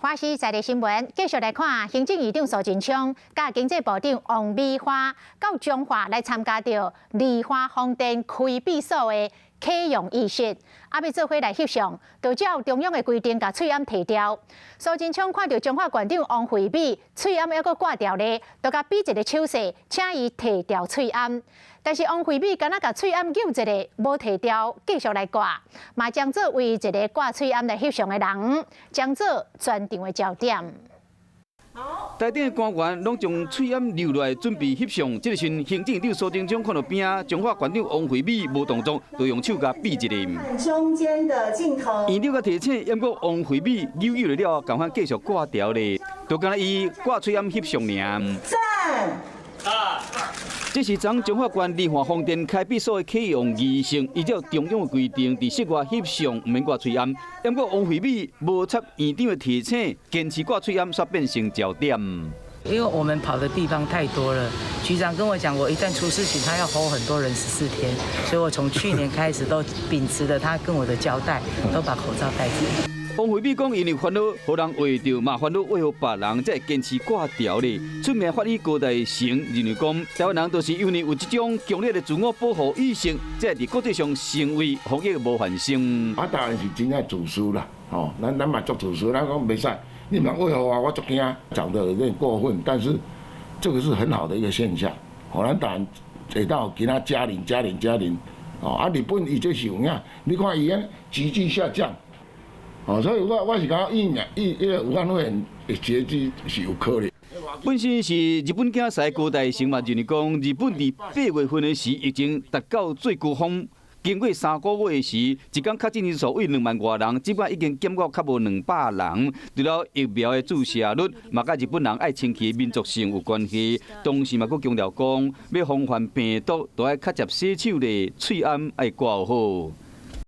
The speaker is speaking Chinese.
华视在地新闻继续来看，行政院长苏贞昌甲经济部长王美花到彰化来参加着梨花风电开闭锁的启用仪式，要做伙来翕相，就照中央的规定，把喙罨摕掉。苏贞昌看到彰化县长王惠美喙罨还阁挂掉咧，就甲比一个手势，请伊摕掉喙罨。但是王惠美敢若甲喙罨揪一个，无摕掉，继续来挂，嘛将做为一个挂喙罨来翕相的人，将做全场的焦点。台顶的官员拢将喙罨留落来，准备翕相。这个时，行政长苏贞昌看到边啊，彰化县长王惠美无动作，就用手甲比一个。中间的镜头。院长甲提醒，不过王惠美扭了了，赶快继续挂掉咧，就干那伊挂喙罨翕相尔。这是昨彰化县梨花风电开闭锁的启用仪式，依照中央的规定，伫室外翕相唔免挂喙罨。不过王惠美无插院长的提醒，坚持挂喙罨，煞变成焦点。因为我们跑的地方太多了，局长跟我讲，我一旦出事情，他要 hold 很多人14天，所以我从去年开始都秉持着他跟我的交代，都把口罩戴着。王惠美讲，因为烦恼互人话着，嘛烦恼为何别人才会坚持挂掉咧。出名法医高大成认为讲，台湾人都是因为有这种强烈的自我保护意识，才会伫国际上成为防疫模范生。当然是真正自私啦，吼，咱嘛做自私，咱讲袂使，你们为何啊？我足惊，讲得有点过分，但是这个是很好的一个现象。吼，咱当然会到其他加零，哦，啊，日本伊就是有影，你看伊安急剧下降。哦，所以我是感觉疫苗武汉肺炎的截肢是有可能。本身是日本警司高大成嘛，认为讲日本伫8月份的时疫情达到最高峰，经过3个月时，一天确诊人数为2万多人，即摆已经减到较无200人。除了疫苗的注射率，嘛甲日本人爱清气的民族性有关系。同时嘛，佫强调讲，要防范病毒，都要较接洗手咧，喙罨爱挂好。